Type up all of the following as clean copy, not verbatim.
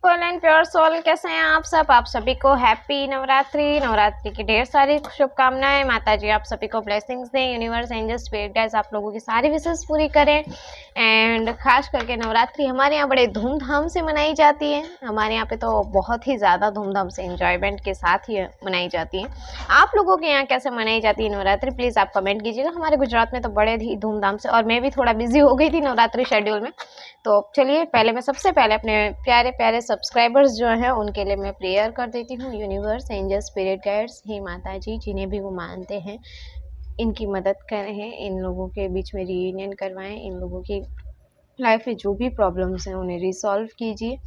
Full and pure soul, कैसे हैं आप सब? आप सभी को हैप्पी नवरात्रि। नवरात्रि की ढेर सारी शुभकामनाएं। माता जी आप सभी को ब्लेसिंग्स दें। यूनिवर्स, एंजल्स, स्पिरिट गाइड्स आप लोगों की सारी विशेष पूरी करें। एंड खास करके नवरात्रि हमारे यहाँ बड़े धूमधाम से मनाई जाती है। हमारे यहाँ पे तो बहुत ही ज़्यादा धूमधाम से एंजॉयमेंट के साथ ही मनाई जाती है। आप लोगों के यहाँ कैसे मनाई जाती है नवरात्रि, प्लीज़ आप कमेंट कीजिएगा। हमारे गुजरात में तो बड़े ही धूमधाम से, और मैं भी थोड़ा बिजी हो गई थी नवरात्रि शेड्यूल में। तो चलिए पहले मैं सबसे पहले अपने प्यारे प्यारे सब्सक्राइबर्स जो हैं उनके लिए मैं प्रेयर कर देती हूँ। यूनिवर्स, एंजल, स्पिरिट गाइड्स, हे माता जी, जिन्हें भी वो मानते हैं इनकी मदद करें, इन लोगों के बीच में रीयूनियन करवाएं, इन लोगों की लाइफ में जो भी प्रॉब्लम्स हैं उन्हें रिसॉल्व कीजिए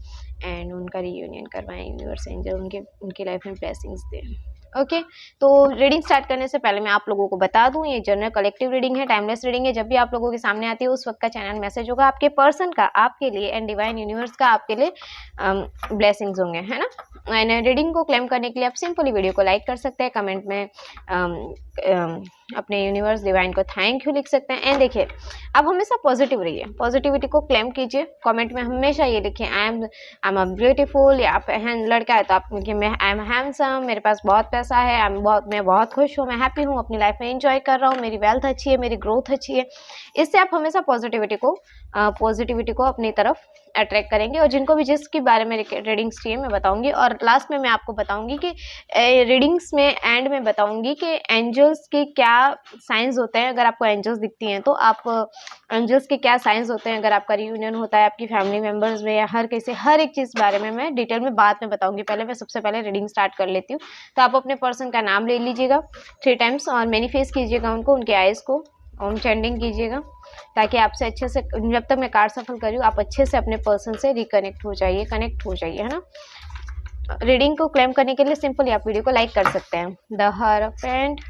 एंड उनका रीयूनियन करवाएं। यूनिवर्स, एंजल उनकी लाइफ में ब्लेसिंग्स दें। ओके, तो रीडिंग स्टार्ट करने से पहले मैं आप लोगों को बता दूं, ये जनरल कलेक्टिव रीडिंग है, टाइमलेस रीडिंग है। जब भी आप लोगों के सामने आती है उस वक्त का चैनल मैसेज होगा आपके पर्सन का आपके लिए, एंड डिवाइन यूनिवर्स का आपके लिए ब्लेसिंग्स होंगे, है ना। एंड रीडिंग को क्लेम करने के लिए आप सिंपली वीडियो को लाइक कर सकते हैं, कमेंट में अपने यूनिवर्स डिवाइन को थैंक यू लिख सकते हैं। एंड देखिए, आप हमेशा पॉजिटिव रहिए, पॉजिटिविटी को क्लेम कीजिए। कमेंट में हमेशा ये लिखिए, आई एम ब्यूटीफुल, या आप लड़का है तो आप लिखिए आई एम हैंडसम, मेरे पास बहुत पैसा है, मैं बहुत खुश हूँ, मैं हैप्पी हूँ, अपनी लाइफ में एंजॉय कर रहा हूँ, मेरी वेल्थ अच्छी है, मेरी ग्रोथ अच्छी है। इससे आप हमेशा पॉजिटिविटी को अपनी तरफ अट्रैक्ट करेंगे। और जिनको भी जिसके बारे में रीडिंग्स चाहिए मैं बताऊंगी, और लास्ट में मैं आपको बताऊंगी कि रीडिंग्स में एंड में बताऊंगी कि एंजल्स के क्या साइंस होते हैं। अगर आपको एंजल्स दिखती हैं तो आप एंजल्स के क्या साइंस होते हैं, अगर आपका रियूनियन होता है आपकी फैमिली मेम्बर्स में, या हर एक चीज़ बारे में मैं डिटेल में बाद में बताऊंगी। पहले मैं सबसे पहले रीडिंग स्टार्ट कर लेती हूँ। तो आप अपने पर्सन का नाम ले लीजिएगा 3 टाइम्स और मैनिफेस्ट कीजिएगा उनको, उनके आइज़ को ओम चैंटिंग कीजिएगा, ताकि आपसे अच्छे से, जब तक मैं कार्ड सफल कर रही हूँ, आप अच्छे से अपने पर्सन से कनेक्ट हो जाइए, है ना। रीडिंग को क्लेम करने के लिए सिंपली आप वीडियो को लाइक कर सकते हैं। द हierophant,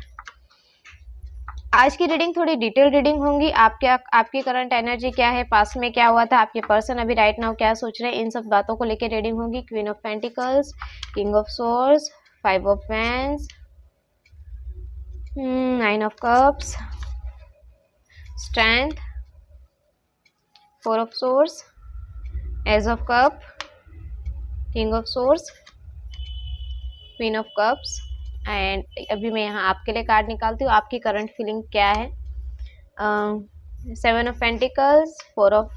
आज की रीडिंग थोड़ी डिटेल रीडिंग होंगी। आपकी करंट एनर्जी क्या है, पास्ट में क्या हुआ था, आपके पर्सन अभी राइट नाउ क्या सोच रहे हैं, इन सब बातों को लेकर रीडिंग होगी। Queen of pentacles, king of swords, 5 of wands, 9 of cups, strength, 4 of swords, ace of cup, king of swords, queen of cups. And अभी मैं यहाँ आपके लिए कार्ड निकालती हूँ, आपकी करंट फीलिंग क्या है। 7 of pentacles, 4 of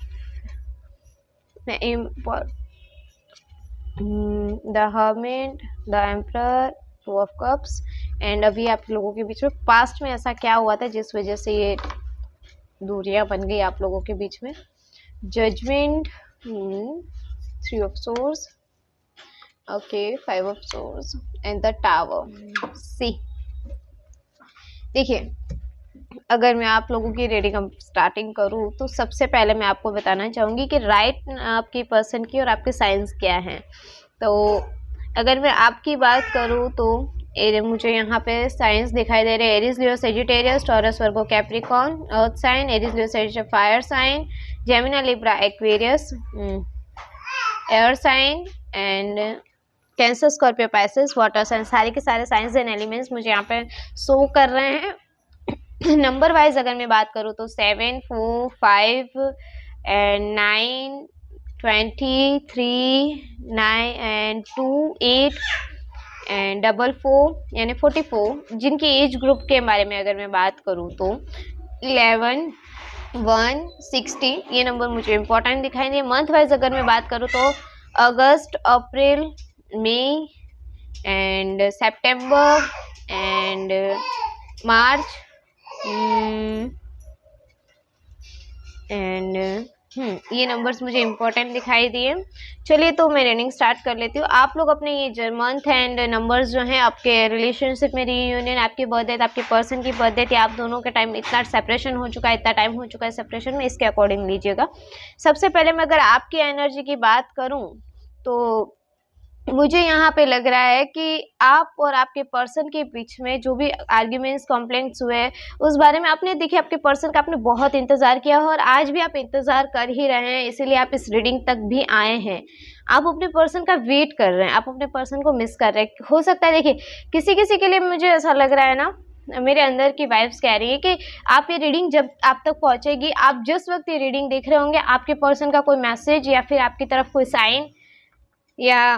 the hermit, the emperor, 2 of cups. And अभी आप लोगों के बीच में पास्ट में ऐसा क्या हुआ था जिस वजह से ये दूरियां बन गई आप लोगों के बीच में। Judgement, 3 of source, okay, 5 of source and the tower. See, देखिए, अगर मैं आप लोगों की रीडिंग स्टार्टिंग करूँ तो सबसे पहले मैं आपको बताना चाहूँगी कि राइट आपकी पर्सन की और आपके साइंस क्या हैं। तो अगर मैं आपकी बात करूँ तो मुझे यहाँ पे साइंस दिखाई दे रहे हैं। Aries, Leo, Sagittarius, Taurus, Virgo, Capricorn, earth sign, Aries, Leo, Sagittarius, fire sign, Gemini, Libra, Aquarius, air sign, and Cancer, Scorpio, Pisces, water sign. सारे के सारे साइंस एंड एलिमेंट्स मुझे यहाँ पे शो कर रहे हैं। नंबर वाइज अगर मैं बात करूँ तो 7, 4, 5 एंड 9, 23, 9 एंड 2, 8 एंड 4, यानी 44। जिनकी एज ग्रुप के बारे में अगर मैं बात करूँ तो 11, 1, 60, ये नंबर मुझे इम्पोर्टेंट दिखाई दिए। मंथ वाइज अगर मैं बात करूँ तो August, April, May and September and March and ये नंबर्स मुझे इम्पोर्टेंट दिखाई दिए। चलिए तो मैं रीडिंग स्टार्ट कर लेती हूँ। आप लोग अपने ये मंथ एंड नंबर्स जो हैं, आपके रिलेशनशिप में रीयूनियन, आपकी बर्थ डेट, आपके पर्सन की बर्थ डेट, या आप दोनों के टाइम इतना सेपरेशन हो चुका है, इतना टाइम हो चुका है सेपरेशन में, इसके अकॉर्डिंग लीजिएगा। सबसे पहले मैं अगर आपकी एनर्जी की बात करूँ तो मुझे यहाँ पे लग रहा है कि आप और आपके पर्सन के बीच में जो भी आर्ग्यूमेंट्स, कॉम्प्लेंट्स हुए, उस बारे में आपने, देखिए, आपके पर्सन का आपने बहुत इंतज़ार किया है और आज भी आप इंतज़ार कर ही रहे हैं, इसीलिए आप इस रीडिंग तक भी आए हैं। आप अपने पर्सन का वेट कर रहे हैं, आप अपने पर्सन को मिस कर रहे हैं। हो सकता है, देखिए, किसी के लिए मुझे ऐसा लग रहा है ना, मेरे अंदर की वाइब्स कह रही है कि आप ये रीडिंग जब आप तक पहुँचेगी, आप जिस वक्त ये रीडिंग देख रहे होंगे, आपके पर्सन का कोई मैसेज या फिर आपकी तरफ कोई साइन या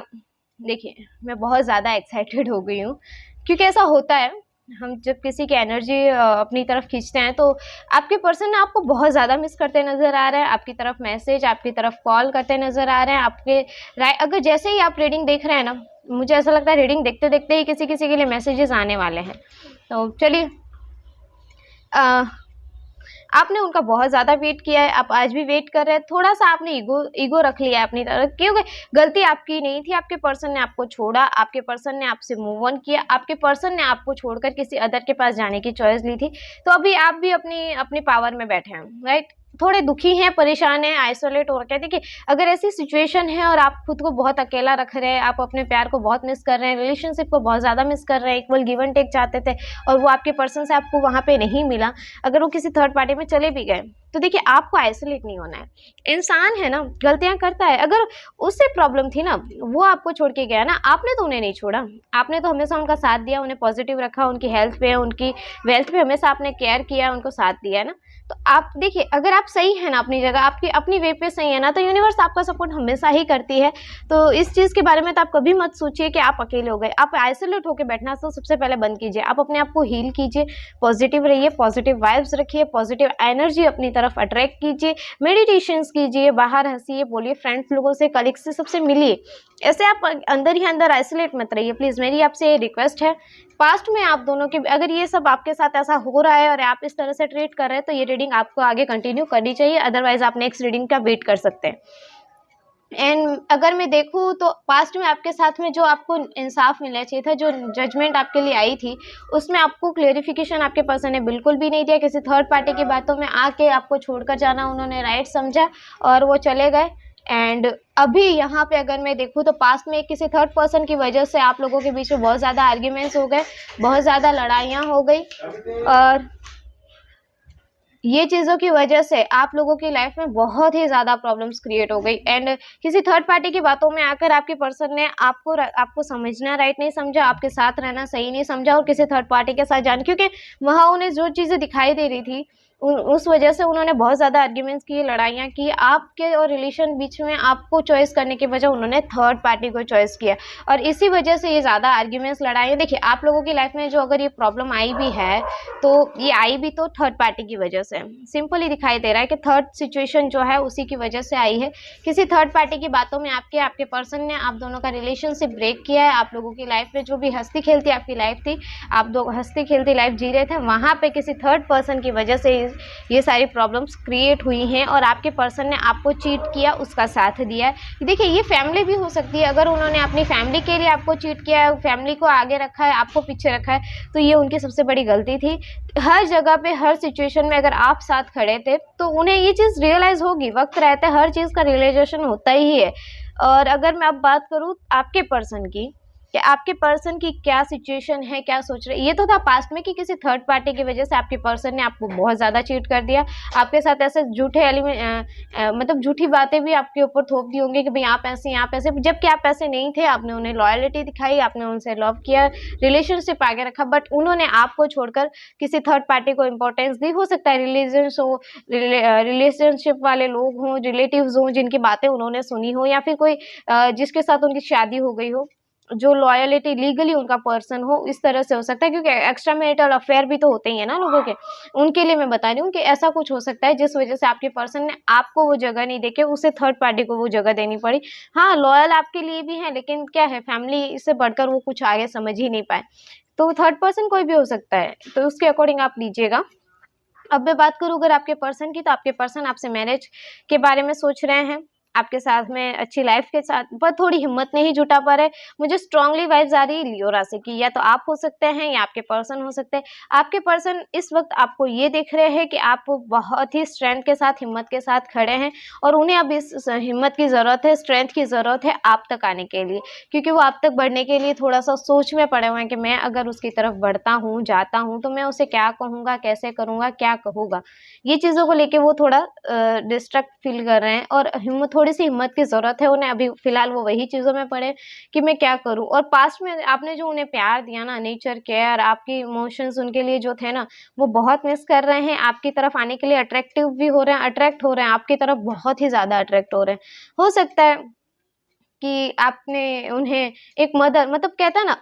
देखिए, मैं बहुत ज़्यादा एक्साइटेड हो गई हूँ, क्योंकि ऐसा होता है, हम जब किसी की एनर्जी अपनी तरफ खींचते हैं, तो आपके पर्सन ना आपको बहुत ज़्यादा मिस करते नज़र आ रहे हैं, आपकी तरफ मैसेज, आपकी तरफ कॉल करते नज़र आ रहे हैं, आपके अगर जैसे ही आप रीडिंग देख रहे हैं ना, मुझे ऐसा लगता है रीडिंग देखते-देखते ही किसी-किसी के लिए मैसेजेस आने वाले हैं। तो चलिए, अ आपने उनका बहुत ज़्यादा वेट किया है, आप आज भी वेट कर रहे हैं, थोड़ा-सा आपने ईगो रख लिया है अपनी तरफ, क्योंकि गलती आपकी नहीं थी, आपके पर्सन ने आपको छोड़ा, आपके पर्सन ने आपसे मूव ऑन किया, आपके पर्सन ने आपको छोड़कर किसी अदर के पास जाने की चॉइस ली थी, तो अभी आप भी अपनी अपनी पावर में बैठे हैं, राइट? थोड़े दुखी हैं, परेशान हैं, आइसोलेट हो रखे हैं। देखिए, अगर ऐसी सिचुएशन है और आप खुद को बहुत अकेला रख रहे हैं, आप अपने प्यार को बहुत मिस कर रहे हैं, रिलेशनशिप को बहुत ज़्यादा मिस कर रहे हैं, इक्वल गिव एंड टेक चाहते थे और वो आपके पर्सन से आपको वहाँ पे नहीं मिला, अगर वो किसी थर्ड पार्टी में चले भी गए, तो देखिए आपको आइसोलेट नहीं होना है। इंसान है ना, गलतियाँ करता है। अगर उससे प्रॉब्लम थी ना, वो आपको छोड़ के गया ना, आपने तो उन्हें नहीं छोड़ा। आपने तो हमेशा उनका साथ दिया, उन्हें पॉजिटिव रखा, उनकी हेल्थ पे, उनकी वेल्थ पे हमेशा आपने केयर किया, उनको साथ दिया है ना। तो आप देखिए, अगर आप सही है ना अपनी जगह, आपकी अपनी वे पे सही है ना, तो यूनिवर्स आपका सपोर्ट हमेशा ही करती है। तो इस चीज़ के बारे में तो आप कभी मत सोचिए कि आप अकेले हो गए। आप आइसोलेट होके बैठना तो सबसे पहले बंद कीजिए। आप अपने आप को हील कीजिए, पॉजिटिव रहिए, पॉजिटिव वाइब्स रखिए, पॉजिटिव एनर्जी अपनी तरफ अट्रैक्ट कीजिए, मेडिटेशंस कीजिए, बाहर हँसिए, बोलिए, फ्रेंड्स लोगों से, कलीग्स से, सबसे मिलिए। ऐसे आप अंदर ही अंदर आइसोलेट मत रहिए प्लीज़, मेरी आपसे ये रिक्वेस्ट है। पास्ट में आप दोनों की अगर ये सब आपके साथ ऐसा हो रहा है और आप इस तरह से ट्रीट कर रहे हैं, तो ये रीडिंग आपको आगे कंटिन्यू करनी चाहिए, अदरवाइज़ आप नेक्स्ट रीडिंग का वेट कर सकते हैं। एंड अगर मैं देखूँ तो पास्ट में आपके साथ में जो आपको इंसाफ मिलना चाहिए था, जो जजमेंट आपके लिए आई थी, उसमें आपको क्लेरिफिकेशन आपके पर्सन ने बिल्कुल भी नहीं दिया। किसी थर्ड पार्टी की बातों में आके आपको छोड़कर जाना उन्होंने राइट समझा और वो चले गए। एंड अभी यहाँ पे अगर मैं देखूँ तो पास्ट में किसी थर्ड पर्सन की वजह से आप लोगों के बीच में बहुत ज़्यादा आर्ग्यूमेंट्स हो गए, बहुत ज़्यादा लड़ाइयाँ हो गई और ये चीज़ों की वजह से आप लोगों की लाइफ में बहुत ही ज़्यादा प्रॉब्लम्स क्रिएट हो गई। एंड किसी थर्ड पार्टी की बातों में आकर आपके पर्सन ने आपको समझना राइट नहीं समझा, आपके साथ रहना सही नहीं समझा और किसी थर्ड पार्टी के साथ जाना, क्योंकि वहाँ उन्हें जो चीज़ें दिखाई दे रही थी उस वजह से उन्होंने बहुत ज़्यादा आर्ग्यूमेंट्स किए, लड़ाइयाँ की। आपके और रिलेशन बीच में आपको चॉइस करने की वजह उन्होंने थर्ड पार्टी को चॉइस किया और इसी वजह से ये ज़्यादा आर्ग्यूमेंट्स, लड़ाइयाँ। देखिए, आप लोगों की लाइफ में जो अगर ये प्रॉब्लम आई भी है, तो ये आई भी तो थर्ड पार्टी की वजह से। सिंपल ही दिखाई दे रहा है कि थर्ड सिचुएशन जो है उसी की वजह से आई है। किसी थर्ड पार्टी की बातों में आपके पर्सन ने आप दोनों का रिलेशनशिप ब्रेक किया है। आप लोगों की लाइफ में जो भी हँसती खेलती आपकी लाइफ थी, आप दो हँसती खेलती लाइफ जी रहे थे, वहाँ पे किसी थर्ड पर्सन की वजह से ये सारी प्रॉब्लम्स क्रिएट हुई हैं और आपके पर्सन ने आपको चीट किया, उसका साथ दिया है। देखिए, ये फैमिली भी हो सकती है। अगर उन्होंने अपनी फैमिली के लिए आपको चीट किया है, फैमिली को आगे रखा है, आपको पीछे रखा है, तो ये उनकी सबसे बड़ी गलती थी। हर जगह पे, हर सिचुएशन में अगर आप साथ खड़े थे, तो उन्हें ये चीज़ रियलाइज़ होगी। वक़्त रहते हर चीज़ का रियलाइज़ेशन होता ही है। और अगर मैं अब बात करूँ आपके पर्सन की, कि आपके पर्सन की क्या सिचुएशन है, क्या सोच रहे हैं। ये तो था पास्ट में कि किसी थर्ड पार्टी की वजह से आपके पर्सन ने आपको बहुत ज़्यादा चीट कर दिया। आपके साथ ऐसे मतलब झूठी बातें भी आपके ऊपर थोप दी होंगी कि भई आप ऐसे हैं, आप ऐसे, जबकि आप ऐसे नहीं थे। आपने उन्हें लॉयल्टी दिखाई, आपने उनसे लव किया, रिलेशनशिप आगे रखा, बट उन्होंने आपको छोड़कर किसी थर्ड पार्टी को इम्पोर्टेंस दी। हो सकता है रिलेशनशिप वाले लोग हों, रिलेटिव्स हों, जिनकी बातें उन्होंने सुनी हो, या फिर कोई जिसके साथ उनकी शादी हो गई हो, जो लॉयल्टी लीगली उनका पर्सन हो, इस तरह से हो सकता है। क्योंकि एक्स्ट्रा मैरिटल अफेयर भी तो होते ही है ना लोगों के। उनके लिए मैं बता रही हूँ कि ऐसा कुछ हो सकता है जिस वजह से आपके पर्सन ने आपको वो जगह नहीं देके उसे थर्ड पार्टी को वो जगह देनी पड़ी। हाँ, लॉयल आपके लिए भी है, लेकिन क्या है, फैमिली से बढ़कर वो कुछ आगे समझ ही नहीं पाए। तो थर्ड पर्सन कोई भी हो सकता है, तो उसके अकॉर्डिंग आप लीजिएगा। अब मैं बात करूँ अगर आपके पर्सन की, तो आपके पर्सन आपसे मैरिज के बारे में सोच रहे हैं, आपके साथ में अच्छी लाइफ के साथ, पर थोड़ी हिम्मत नहीं जुटा पा रहे। मुझे स्ट्रांगली वाइब्स आ रही है लियो राशि की, या तो आप हो सकते हैं या आपके पर्सन हो सकते हैं। आपके पर्सन इस वक्त आपको ये देख रहे हैं कि आप बहुत ही स्ट्रेंथ के साथ, हिम्मत के साथ खड़े हैं और उन्हें अब इस हिम्मत की ज़रूरत है, स्ट्रेंथ की ज़रूरत है आप तक आने के लिए, क्योंकि वो आप तक बढ़ने के लिए थोड़ा सा सोच में पड़े हुए हैं कि मैं अगर उसकी तरफ बढ़ता हूँ, जाता हूँ, तो मैं उसे क्या कहूँगा, कैसे करूँगा, क्या कहूँगा। ये चीज़ों को लेके वो थोड़ा डिस्ट्रैक्ट फील कर रहे हैं और थोड़ी सी हिम्मत की ज़रूरत है उन्हें। अभी फ़िलहाल वो वही चीज़ों में पड़े कि मैं क्या करूँ। और पास्ट में आपने जो उन्हें प्यार दिया ना, नेचर, केयर, आपके इमोशंस उनके लिए जो थे ना, वो बहुत मिस कर रहे हैं। आपकी तरफ आने के लिए अट्रैक्टिव भी हो रहे हैं, अट्रैक्ट हो रहे हैं, आपकी तरफ बहुत ही ज़्यादा अट्रैक्ट हो रहे हैं। हो सकता है कि आपने उन्हें एक मदर, मतलब कहता है ना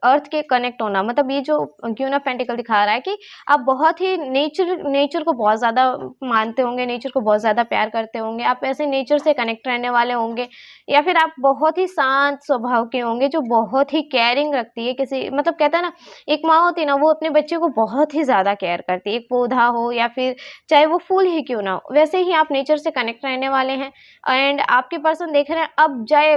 अर्थ के कनेक्ट होना, मतलब ये जो क्वीन ऑफ पेंटिकल दिखा रहा है कि आप बहुत ही नेचर को बहुत ज़्यादा मानते होंगे, नेचर को बहुत ज़्यादा प्यार करते होंगे, आप ऐसे नेचर से कनेक्ट रहने वाले होंगे, या फिर आप बहुत ही शांत स्वभाव के होंगे जो बहुत ही केयरिंग रखती है किसी, मतलब कहता है ना एक माँ होती है ना, वो अपने बच्चे को बहुत ही ज़्यादा केयर करती है, एक पौधा हो या फिर चाहे वो फूल ही क्यों ना हो, वैसे ही आप नेचर से कनेक्ट रहने वाले हैं। एंड आपके पर्सन देख रहे हैं, अब चाहे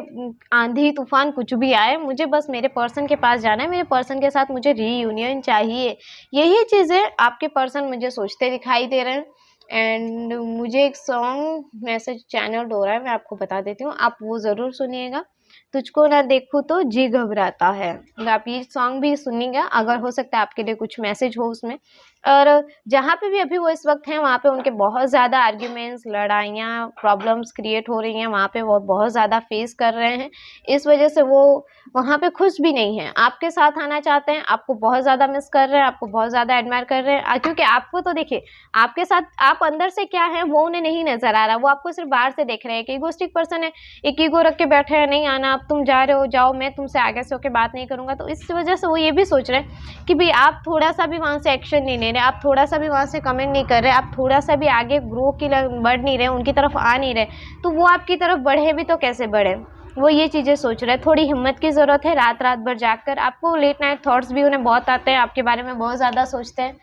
आंधी तूफान कुछ भी आए, मुझे बस मेरे पर्सन के पास जाना है, मेरे पर्सन के साथ मुझे रीयूनियन चाहिए। यही चीज़ें आपके पर्सन मुझे सोचते दिखाई दे रहे हैं। एंड मुझे एक सॉन्ग मैसेज चैनल हो रहा है, मैं आपको बता देती हूँ, आप वो ज़रूर सुनिएगा। तुझको ना देखूं तो जी घबराता है, तो आप ये सॉन्ग भी सुनिएगा, अगर हो सकता है आपके लिए कुछ मैसेज हो उसमें। और जहाँ पे भी अभी वो इस वक्त हैं, वहाँ पे उनके बहुत ज़्यादा आर्ग्यूमेंट्स, लड़ाइयाँ, प्रॉब्लम्स क्रिएट हो रही हैं, वहाँ पे वो बहुत ज़्यादा फेस कर रहे हैं। इस वजह से वो वहाँ पे खुश भी नहीं हैं, आपके साथ आना चाहते हैं, आपको बहुत ज़्यादा मिस कर रहे हैं, आपको बहुत ज़्यादा एडमायर कर रहे हैं, क्योंकि आपको तो देखिए आपके साथ आप अंदर से क्या है वो उन्हें नहीं नजर आ रहा, वो आपको सिर्फ बाहर से देख रहे हैं कि इगोइस्टिक पर्सन है, एक ईगो रख के बैठे हैं, नहीं आना, अब तुम जा रहे हो जाओ, मैं तुमसे आगे से होकर बात नहीं करूंगा। तो इस वजह से वो ये भी सोच रहे हैं कि भाई आप थोड़ा सा भी वहाँ से एक्शन नहीं ले रहे, आप थोड़ा सा भी वहाँ से कमेंट नहीं कर रहे, आप थोड़ा सा भी आगे ग्रो की बढ़ नहीं रहे, उनकी तरफ आ नहीं रहे, तो वो आपकी तरफ बढ़े भी तो कैसे बढ़े, वो ये चीज़ें सोच रहे हैं। थोड़ी हिम्मत की ज़रूरत है, रात रात भर जागकर, आपको लेट नाइट थॉट्स भी उन्हें बहुत आते हैं, आपके बारे में बहुत ज़्यादा सोचते हैं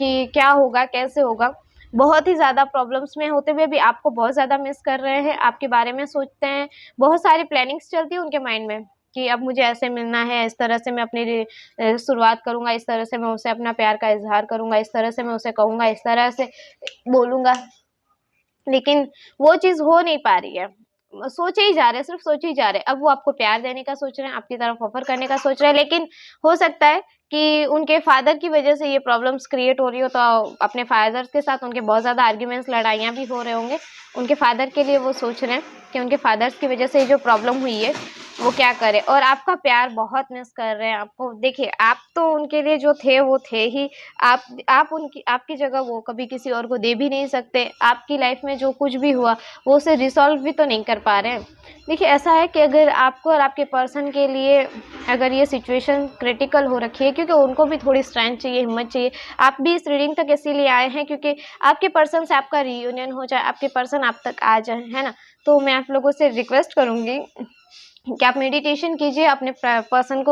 कि क्या होगा कैसे होगा, बहुत ही ज़्यादा प्रॉब्लम्स में होते हुए भी आपको बहुत ज़्यादा मिस कर रहे हैं, आपके बारे में सोचते हैं, बहुत सारी प्लानिंग्स चलती है उनके माइंड में कि अब मुझे ऐसे मिलना है, इस तरह से मैं अपनी शुरुआत करूँगा, इस तरह से मैं उसे अपना प्यार का इजहार करूँगा, इस तरह से मैं उसे कहूँगा, इस तरह से बोलूँगा, लेकिन वो चीज़ हो नहीं पा रही है। सोचे ही जा रहे हैं, सिर्फ सोचे ही जा रहे हैं। अब वो आपको प्यार देने का सोच रहे हैं, आपकी तरफ ऑफर करने का सोच रहे हैं, लेकिन हो सकता है कि उनके फादर की वजह से ये प्रॉब्लम्स क्रिएट हो रही हो, तो अपने फादर के साथ उनके बहुत ज़्यादा आर्ग्यूमेंट्स, लड़ाइयाँ भी हो रहे होंगे। उनके फादर के लिए वो सोच रहे हैं कि उनके फादर्स की वजह से ये जो प्रॉब्लम हुई है वो क्या करे, और आपका प्यार बहुत मिस कर रहे हैं आपको। देखिए आप तो उनके लिए जो थे वो थे ही, आप उनकी आपकी जगह वो कभी किसी और को दे भी नहीं सकते। आपकी लाइफ में जो कुछ भी हुआ वो उसे रिसॉल्व भी तो नहीं कर पा रहे हैं। देखिए ऐसा है कि अगर आपको और आपके पर्सन के लिए अगर ये सिचुएशन क्रिटिकल हो रखी है, क्योंकि उनको भी थोड़ी स्ट्रेंथ चाहिए, हिम्मत चाहिए। आप भी इस रीडिंग तक इसीलिए आए हैं क्योंकि आपके पर्सन से आपका रीयूनियन हो जाए, आपके पर्सन आप तक आ जाए, है ना। तो मैं आप लोगों से रिक्वेस्ट करूँगी कि आप मेडिटेशन कीजिए, अपने पर्सन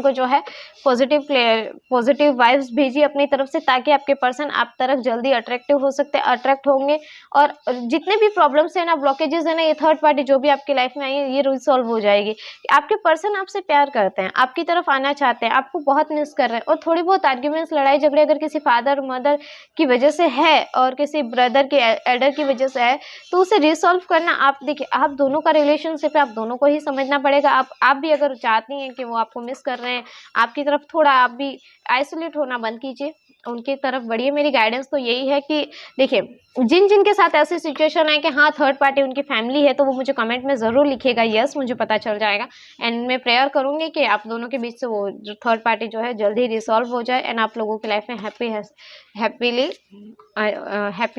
को जो है पॉजिटिव वाइब्स भेजिए अपनी तरफ से, ताकि आपके पर्सन आप तरफ जल्दी अट्रैक्ट होंगे, और जितने भी प्रॉब्लम्स है ना, ब्लॉकेजेस है ना, ये थर्ड पार्टी जो भी आपकी लाइफ में आई है, ये रिसॉल्व हो जाएगी। आपके पर्सन आपसे प्यार करते हैं, आपकी तरफ आना चाहते हैं, आपको बहुत मिस कर रहे हैं, और थोड़ी बहुत आर्ग्यूमेंट्स, लड़ाई झगड़े अगर किसी फादर मदर की वजह से है और किसी ब्रदर के एल्डर की वजह से है, तो उसे रिसॉल्व करना, आप देखिए आप दोनों का रिलेशनशिप है, आप दोनों को ही समझना पड़ेगा। आप भी अगर चाहती हैं कि वो आपको मिस कर रहे हैं, आपकी तरफ थोड़ा आप भी आइसोलेट होना बंद कीजिए, उनकी तरफ बढ़िए। मेरी गाइडेंस तो यही है कि देखिए जिन के साथ ऐसी सिचुएशन है कि हाँ थर्ड पार्टी उनकी फैमिली है, तो वो मुझे कमेंट में ज़रूर लिखिएगा, यस मुझे पता चल जाएगा। एंड मैं प्रेयर करूँगी कि आप दोनों के बीच से वो जो थर्ड पार्टी जो है जल्दी रिसॉल्व हो जाए, एंड आप लोगों की लाइफ में हैप्पी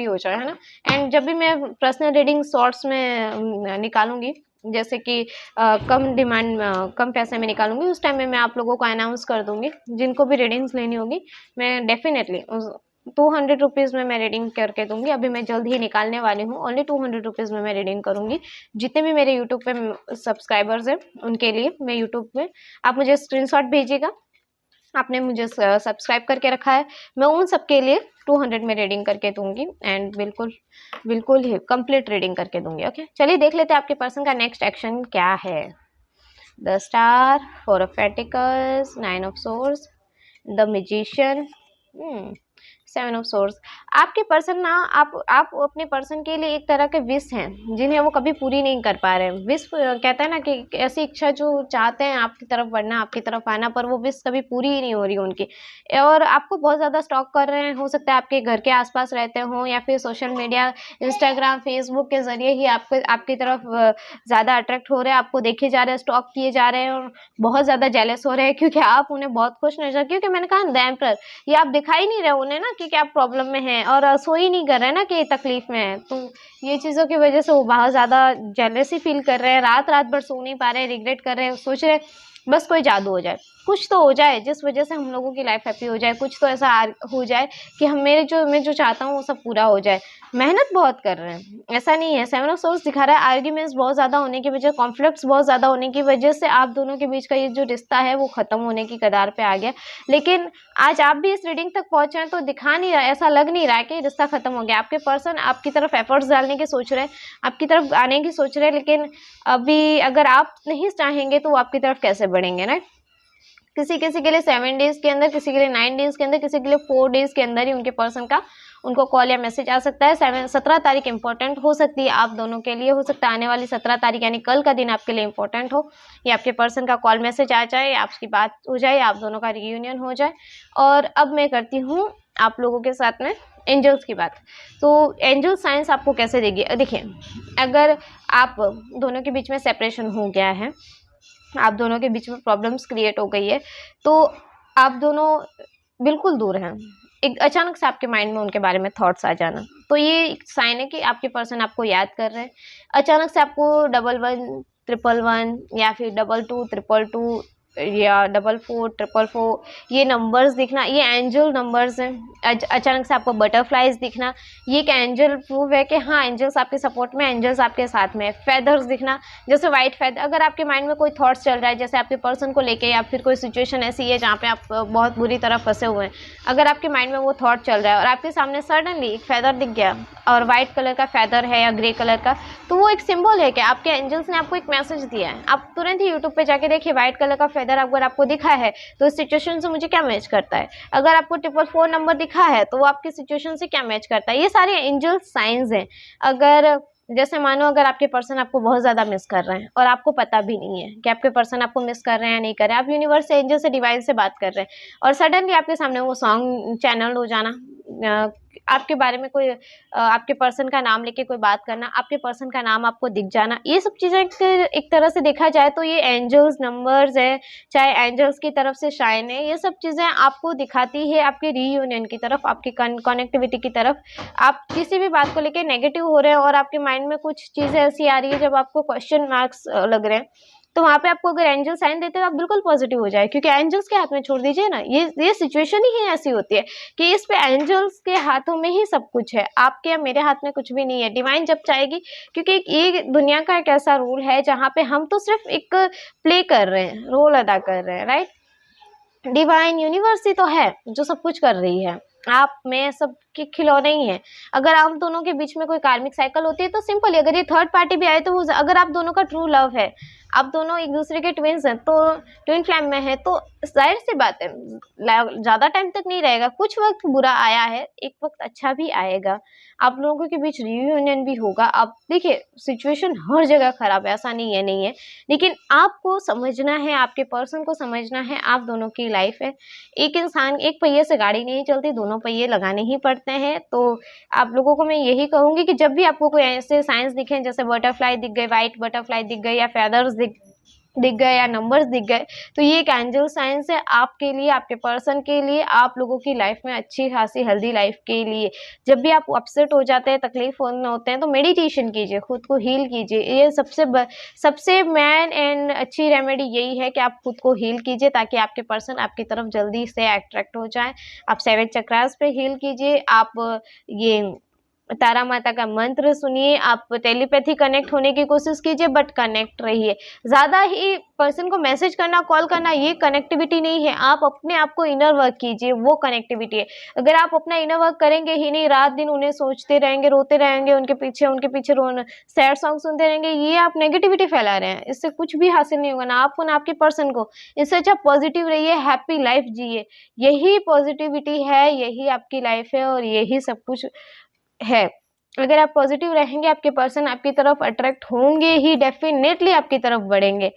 हो जाए, है ना। एंड जब भी मैं पर्सनल रीडिंग शॉर्ट्स में निकालूंगी, जैसे कि कम पैसे में निकालूंगी, उस टाइम में मैं आप लोगों को अनाउंस कर दूंगी। जिनको भी रीडिंग्स लेनी होगी मैं डेफिनेटली 200 रुपीज़ में मैं रीडिंग करके दूंगी। अभी मैं जल्द ही निकालने वाली हूँ, ओनली 200 रुपीज़ में मैं रीडिंग करूंगी। जितने भी मेरे यूट्यूब पे सब्सक्राइबर्स हैं उनके लिए मैं यूट्यूब में, आप मुझे स्क्रीनशॉट भेजिएगा, आपने मुझे सब्सक्राइब करके रखा है, मैं उन सबके लिए 200 में रीडिंग करके दूंगी, एंड बिल्कुल ही कंप्लीट रीडिंग करके दूंगी। ओके चलिए देख लेते हैं आपके पर्सन का नेक्स्ट एक्शन क्या है। The star, 4 of pentacles, 9 of swords, the magician, 7 of swords. आपके पर्सन ना आप अपने पर्सन के लिए एक तरह के विश हैं जिन्हें वो कभी पूरी नहीं कर पा रहे हैं। विश कहता है ना कि ऐसी इच्छा जो चाहते हैं आपकी तरफ बढ़ना, आपकी तरफ आना, पर वो विश कभी पूरी ही नहीं हो रही उनकी, और आपको बहुत ज़्यादा स्टॉक कर रहे हैं। हो सकता है आपके घर के आसपास रहते हों, या फिर सोशल मीडिया इंस्टाग्राम फेसबुक के ज़रिए ही आपकी तरफ ज़्यादा अट्रैक्ट हो रहे हैं, आपको देखे जा रहे हैं, स्टॉक किए जा रहे हैं, और बहुत ज़्यादा जेलस हो रहे हैं क्योंकि आप उन्हें बहुत खुश नजर, क्योंकि मैंने कहा द एम्परर, ये आप दिखाई नहीं रहे उन्हें ना कि कि आप प्रॉब्लम में हैं और सो ही नहीं कर रहे हैं ना कि तकलीफ में है, तो ये चीज़ों की वजह से वो बहुत ज़्यादा जेलसी फील कर रहे हैं, रात रात भर सो नहीं पा रहे हैं, रिग्रेट कर रहे हैं, सोच रहे हैं बस कोई जादू हो जाए, कुछ तो हो जाए जिस वजह से हम लोगों की लाइफ हैप्पी हो जाए, कुछ तो ऐसा हो जाए कि हम मैं जो चाहता हूँ वो सब पूरा हो जाए। मेहनत बहुत कर रहे हैं, ऐसा नहीं है। सेवन ऑफ सोर्स दिखा रहा है आर्ग्यूमेंट्स बहुत ज़्यादा होने की वजह, कॉन्फ्लिक्ट्स बहुत ज़्यादा होने की वजह से आप दोनों के बीच का ये जो रिश्ता है वो ख़त्म होने की कगार पे आ गया। लेकिन आज आप भी इस रीडिंग तक पहुंचे हैं तो दिखा नहीं रहा, ऐसा लग नहीं रहा है कि रिश्ता खत्म हो गया। आपके पर्सन आपकी तरफ एफर्ट्स डालने के सोच रहे हैं, आपकी तरफ आने की सोच रहे हैं, लेकिन अभी अगर आप नहीं चाहेंगे तो वो आपकी तरफ कैसे बढ़ेंगे ना। किसी किसी के लिए 7 डेज के अंदर, किसी के लिए 9 डेज के अंदर, किसी के लिए 4 डेज के अंदर ही उनके पर्सन का उनको कॉल या मैसेज आ सकता है। 17 तारीख इंपॉर्टेंट हो सकती है आप दोनों के लिए, हो सकता है आने वाली 17 तारीख यानी कल का दिन आपके लिए इंपॉर्टेंट हो, या आपके पर्सन का कॉल मैसेज आ जाए, आपकी बात हो जाए, आप दोनों का रियूनियन हो जाए। और अब मैं करती हूँ आप लोगों के साथ में एंजल्स की बात। तो एंजल साइंस आपको कैसे देगी, देखिए अगर आप दोनों के बीच में सेपरेशन हो गया है, आप दोनों के बीच में प्रॉब्लम्स क्रिएट हो गई है, तो आप दोनों बिल्कुल दूर हैं, एक अचानक से आपके माइंड में उनके बारे में थॉट्स आ जाना, तो ये साइन है कि आपके पर्सन आपको याद कर रहे हैं। अचानक से आपको 111111 या फिर 222222 या 444444 ये नंबर्स दिखना, ये एंजल नंबर्स हैं। अचानक से आपको बटरफ्लाइज दिखना, ये एक एंजल प्रूव है कि हाँ एंजल्स आपके सपोर्ट में, एंजल्स आपके साथ में। फेदर्स दिखना, जैसे वाइट फेदर, अगर आपके माइंड में कोई थॉट्स चल रहा है जैसे आपके पर्सन को लेके, या फिर कोई सिचुएशन ऐसी है जहाँ पे आप बहुत बुरी तरह फंसे हुए हैं, अगर आपके माइंड में वो थॉट चल रहा है और आपके सामने सडनली एक फेदर दिख गया और वाइट कलर का फेदर है या ग्रे कलर का, तो वो एक सिंबल है कि आपके एंजल्स ने आपको एक मैसेज दिया है। आप तुरंत ही यूट्यूब पे जाके देखिए वाइट कलर का फेदर अगर आपको दिखा है तो इस सिचुएशन से मुझे क्या मैच करता है, अगर आपको 444 नंबर दिखा है तो वो आपकी सिचुएशन से क्या मैच करता है। ये सारे एंजल साइंस हैं। अगर जैसे मानो अगर आपके पर्सन आपको बहुत ज़्यादा मिस कर रहे हैं और आपको पता भी नहीं है कि आपके पर्सन आपको मिस कर रहे हैं या नहीं कर रहे हैं, आप यूनिवर्स से, एंजल से, डिवाइन से बात कर रहे हैं और सडनली आपके सामने वो सॉन्ग चैनल हो जाना, आपके बारे में कोई आपके पर्सन का नाम लेके कोई बात करना, आपके पर्सन का नाम आपको दिख जाना, ये सब चीज़ें एक तरह से देखा जाए तो ये एंजल्स नंबर्स है, चाहे एंजल्स की तरफ से शाइन है, ये सब चीज़ें आपको दिखाती है आपके रीयूनियन की तरफ, आपकी कनेक्टिविटी की तरफ। आप किसी भी बात को लेके नेगेटिव हो रहे हैं और आपके माइंड में कुछ चीज़ें ऐसी आ रही है जब आपको क्वेश्चन मार्क्स लग रहे हैं, तो वहाँ पे आपको अगर एंजल साइन देते हैं तो आप बिल्कुल पॉजिटिव हो जाए, क्योंकि एंजल्स के हाथ में छोड़ दीजिए ना। ये सिचुएशन ही ऐसी होती है कि इस पे एंजल्स के हाथों में ही सब कुछ है, आपके या मेरे हाथ में कुछ भी नहीं है। डिवाइन जब चाहेगी, क्योंकि ये दुनिया का एक ऐसा रूल है जहाँ पे हम तो सिर्फ एक प्ले कर रहे हैं, रोल अदा कर रहे हैं, राइट। डिवाइन यूनिवर्स ही तो है जो सब कुछ कर रही है, आप मैं सब के खिलौने ही हैं। अगर आप दोनों के बीच में कोई कार्मिक साइकिल होती है तो सिंपल है, अगर ये थर्ड पार्टी भी आए तो वो, अगर आप दोनों का ट्रू लव है, आप दोनों एक दूसरे के ट्विन्स हैं, तो ट्विन फ्लेम में है, तो जाहिर सी बात है ज़्यादा टाइम तक नहीं रहेगा। कुछ वक्त बुरा आया है, एक वक्त अच्छा भी आएगा, आप लोगों के बीच रियूनियन भी होगा। आप देखिए सिचुएशन हर जगह खराब है, ऐसा नहीं है, लेकिन आपको समझना है, आपके पर्सन को समझना है, आप दोनों की लाइफ है। एक इंसान एक पहिए से गाड़ी नहीं चलती, दोनों पहिए लगाने ही पड़ते हैं। तो आप लोगों को मैं यही कहूँगी कि जब भी आपको कोई ऐसे साइंस दिखें, जैसे बटरफ्लाई दिख गए, वाइट बटरफ्लाई दिख गई, या फेदर्स दिख गए, या नंबर्स दिख गए, तो ये एक एंजल साइंस है आपके लिए, आपके पर्सन के लिए, आप लोगों की लाइफ में अच्छी खासी हेल्दी लाइफ के लिए। जब भी आप अपसेट हो जाते हैं, तकलीफ होते हैं, तो मेडिटेशन कीजिए, खुद को हील कीजिए। ये सबसे मेन एंड अच्छी रेमेडी यही है कि आप खुद को हील कीजिए, ताकि आपके पर्सन आपकी तरफ जल्दी से अट्रैक्ट हो जाए। आप 7 चक्रास पे हील कीजिए, आप ये तारा माता का मंत्र सुनिए, आप टेलीपैथी कनेक्ट होने की कोशिश कीजिए, बट कनेक्ट रहिए। ज़्यादा ही पर्सन को मैसेज करना, कॉल करना, ये कनेक्टिविटी नहीं है। आप अपने आप को इनर वर्क कीजिए, वो कनेक्टिविटी है। अगर आप अपना इनर वर्क करेंगे ही नहीं, रात दिन उन्हें सोचते रहेंगे, रोते रहेंगे, उनके पीछे रोना, सैड सॉन्ग सुनते रहेंगे, ये आप नेगेटिविटी फैला रहे हैं, इससे कुछ भी हासिल नहीं होगा, ना आपको ना आपके पर्सन को। इससे अच्छा पॉजिटिव रहिए, हैप्पी लाइफ जिए, यही पॉजिटिविटी है, यही आपकी लाइफ है और यही सब कुछ है। अगर आप पॉजिटिव रहेंगे, आपके पर्सन आपकी तरफ अट्रैक्ट होंगे ही, डेफिनेटली आपकी तरफ बढ़ेंगे।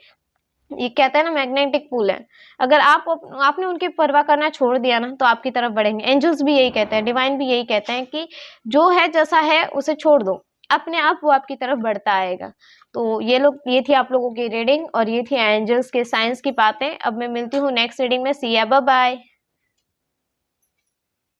ये कहते हैं ना मैग्नेटिक पुल है, अगर आपने उनकी परवाह करना छोड़ दिया ना, तो आपकी तरफ बढ़ेंगे। एंजल्स भी यही कहते हैं, डिवाइन भी यही कहते हैं कि जो है जैसा है उसे छोड़ दो, अपने आप वो आपकी तरफ बढ़ता आएगा। तो ये थी आप लोगों की रीडिंग और ये थी एंजल्स के साइंस की बातें। अब मैं मिलती हूँ नेक्स्ट रीडिंग में। सी या, बाय बाय।